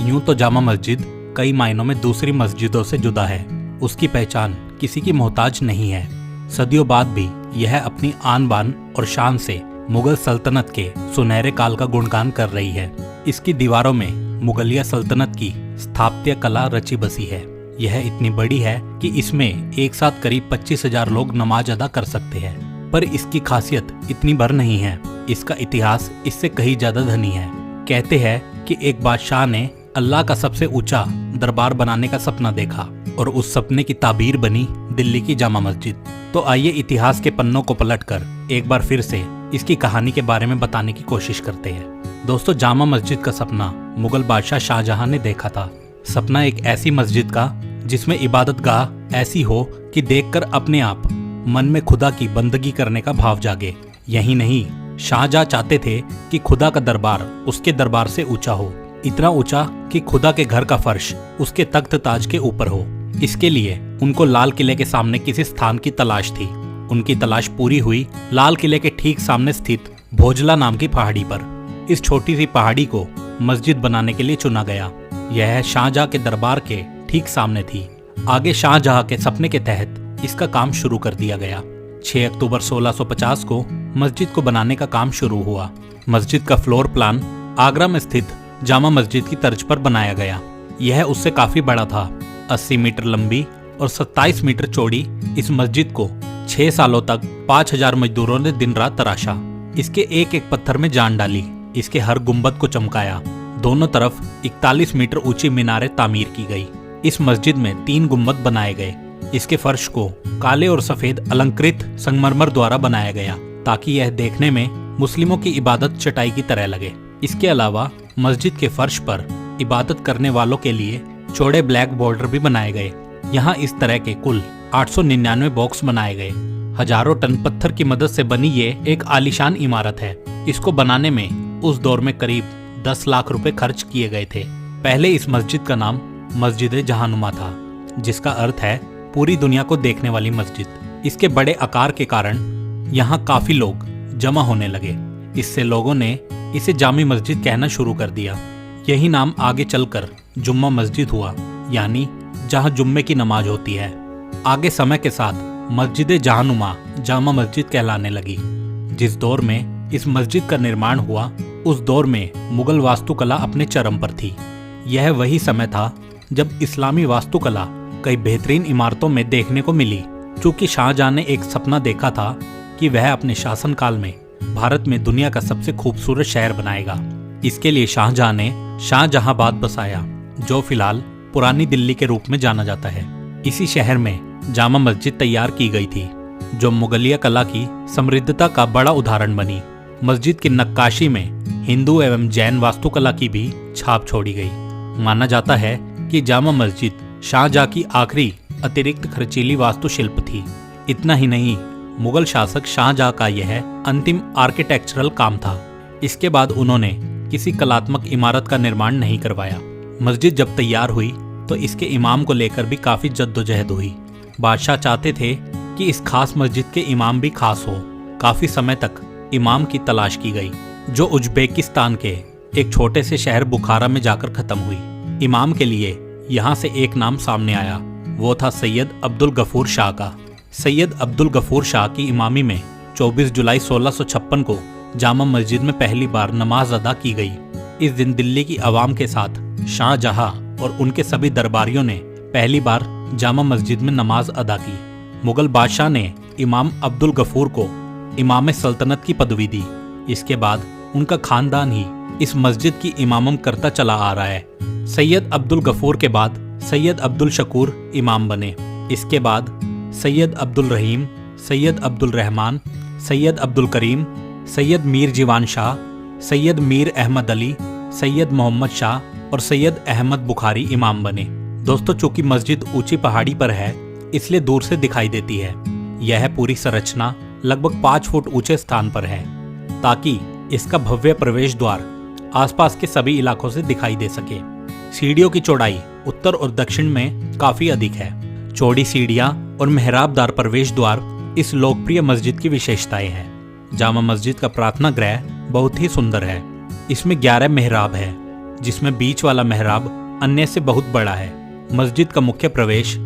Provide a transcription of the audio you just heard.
यूं तो जामा मस्जिद कई मायनों में दूसरी मस्जिदों से जुदा है। उसकी पहचान किसी की मोहताज नहीं है। सदियों बाद भी यह अपनी आन बान और शान से मुगल सल्तनत के सुनहरे काल का गुणगान कर रही है। इसकी दीवारों में मुगलिया सल्तनत की स्थापत्य कला रची बसी है। यह इतनी बड़ी है कि इसमें एक साथ करीब 25,000 लोग नमाज अदा कर सकते हैं। पर इसकी खासियत इतनी भर नहीं है। इसका इतिहास इससे कहीं ज्यादा धनी है। कहते हैं कि एक बादशाह ने अल्लाह का सबसे ऊंचा दरबार बनाने का सपना देखा और उस सपने की ताबीर बनी दिल्ली की जामा मस्जिद। तो आइए इतिहास के पन्नों को पलटकर एक बार फिर से इसकी कहानी के बारे में बताने की कोशिश करते हैं। दोस्तों, जामा मस्जिद का सपना मुगल बादशाह शाहजहां ने देखा था। सपना एक ऐसी मस्जिद का जिसमें इबादत गाह ऐसी हो कि देखकर अपने आप मन में खुदा की बंदगी करने का भाव जागे। यही नहीं, शाहजहां चाहते थे कि खुदा का दरबार उसके दरबार से ऊंचा हो, इतना ऊंचा कि खुदा के घर का फर्श उसके तख्त ताज के ऊपर हो। इसके लिए उनको लाल किले के सामने किसी स्थान की तलाश थी। उनकी तलाश पूरी हुई लाल किले के ठीक सामने स्थित भोजला नाम की पहाड़ी पर। इस छोटी सी पहाड़ी को मस्जिद बनाने के लिए चुना गया। यह शाहजहां के दरबार के ठीक सामने थी। आगे शाहजहां के सपने के तहत इसका काम शुरू कर दिया गया। 6 अक्टूबर 1650 को मस्जिद को बनाने का काम शुरू हुआ। मस्जिद का फ्लोर प्लान आगरा में स्थित जामा मस्जिद की तर्ज पर बनाया गया। यह उससे काफी बड़ा था। 80 मीटर लंबी और 27 मीटर चौड़ी इस मस्जिद को 6 सालों तक 5,000 मजदूरों ने दिन रात तराशा। इसके एक एक पत्थर में जान डाली। इसके हर गुंबद को चमकाया। दोनों तरफ 41 मीटर ऊंची मीनारें तामीर की गई। इस मस्जिद में 3 गुंबद बनाए गए। इसके फर्श को काले और सफेद अलंकृत संगमरमर द्वारा बनाया गया ताकि यह देखने में मुस्लिमों की इबादत चटाई की तरह लगे। इसके अलावा मस्जिद के फर्श पर इबादत करने वालों के लिए चौड़े ब्लैक बॉर्डर भी बनाए गए। यहाँ इस तरह के कुल 899 बॉक्स बनाए गए। हजारों टन पत्थर की मदद से बनी ये एक आलीशान इमारत है। इसको बनाने में उस दौर में करीब 10 लाख रुपए खर्च किए गए थे। पहले इस मस्जिद का नाम मस्जिद जहानुमा था, जिसका अर्थ है पूरी दुनिया को देखने वाली मस्जिद। इसके बड़े आकार के कारण यहाँ काफी लोग जमा होने लगे। इससे लोगों ने इसे जामी मस्जिद कहना शुरू कर दिया। यही नाम आगे चलकर जुम्मा मस्जिद हुआ, यानी जहाँ जुम्मे की नमाज होती है। आगे समय के साथ मस्जिद जहानुमा जामा मस्जिद कहलाने लगी। जिस दौर में इस मस्जिद का निर्माण हुआ उस दौर में मुगल वास्तुकला अपने चरम पर थी। यह वही समय था जब इस्लामी वास्तुकला कई बेहतरीन इमारतों में देखने को मिली। चूंकि शाहजहां ने एक सपना देखा था कि वह अपने शासनकाल में भारत में दुनिया का सबसे खूबसूरत शहर बनाएगा। इसके लिए शाहजहां ने शाहजहांबाद बसाया, जो फिलहाल पुरानी दिल्ली के रूप में जाना जाता है। इसी शहर में जामा मस्जिद तैयार की गई थी, जो मुगलिया कला की समृद्धता का बड़ा उदाहरण बनी। मस्जिद की नक्काशी में हिंदू एवं जैन वास्तुकला की भी छाप छोड़ी गई। माना जाता है कि जामा मस्जिद शाहजहां की आखिरी अतिरिक्त खर्चीली वास्तुशिल्प थी। इतना ही नहीं, मुगल शासक शाहजहां का यह अंतिम आर्किटेक्चरल काम था। इसके बाद उन्होंने किसी कलात्मक इमारत का निर्माण नहीं करवाया। मस्जिद जब तैयार हुई तो इसके इमाम को लेकर भी काफी जद्दोजहद हुई। बादशाह चाहते थे कि इस खास मस्जिद के इमाम भी खास हो। काफी समय तक इमाम की तलाश की गई, जो उज्बेकिस्तान के एक छोटे से शहर बुखारा में जाकर खत्म हुई। इमाम के लिए यहाँ से एक नाम सामने आया। वो था सैयद अब्दुल गफूर शाह का। सैयद अब्दुल गफूर शाह की इमामी में 24 जुलाई 1656 को जामा मस्जिद में पहली बार नमाज अदा की गई। इस दिन दिल्ली की आवाम के साथ शाहजहां और उनके सभी दरबारियों ने पहली बार जामा मस्जिद में नमाज अदा की। मुगल बादशाह ने इमाम अब्दुल गफूर को इमाम सल्तनत की पदवी दी। इसके बाद उनका खानदान ही इस मस्जिद की इमामत करता चला आ रहा है। सैयद अब्दुल गफूर के बाद सैयद अब्दुल शकूर इमाम बने। इसके बाद सैयद अब्दुल रहीम, सैयद अब्दुल रहमान, सैयद अब्दुल करीम, सैयद मीर जीवान शाह, सैयद मीर अहमद अली, सैयद मोहम्मद शाह और सैयद अहमद बुखारी इमाम बने। दोस्तों, चूंकि मस्जिद ऊंची पहाड़ी पर है इसलिए दूर से दिखाई देती है। यह पूरी संरचना लगभग 5 फुट ऊंचे स्थान पर है ताकि इसका भव्य प्रवेश द्वार आसपास के सभी इलाकों से दिखाई दे सके। सीढ़ियों की चौड़ाई उत्तर और दक्षिण में काफी अधिक है। चौड़ी सीढ़ियां और मेहराबदार प्रवेश द्वार इस लोकप्रिय मस्जिद की विशेषताएं हैं। जामा मस्जिद का प्रार्थना गृह बहुत ही सुंदर है। इसमें 11 मेहराब है। जिसमें बीच वाला मेहराब अन्य से बहुत बड़ा है। मस्जिद का मुख्य प्रवेश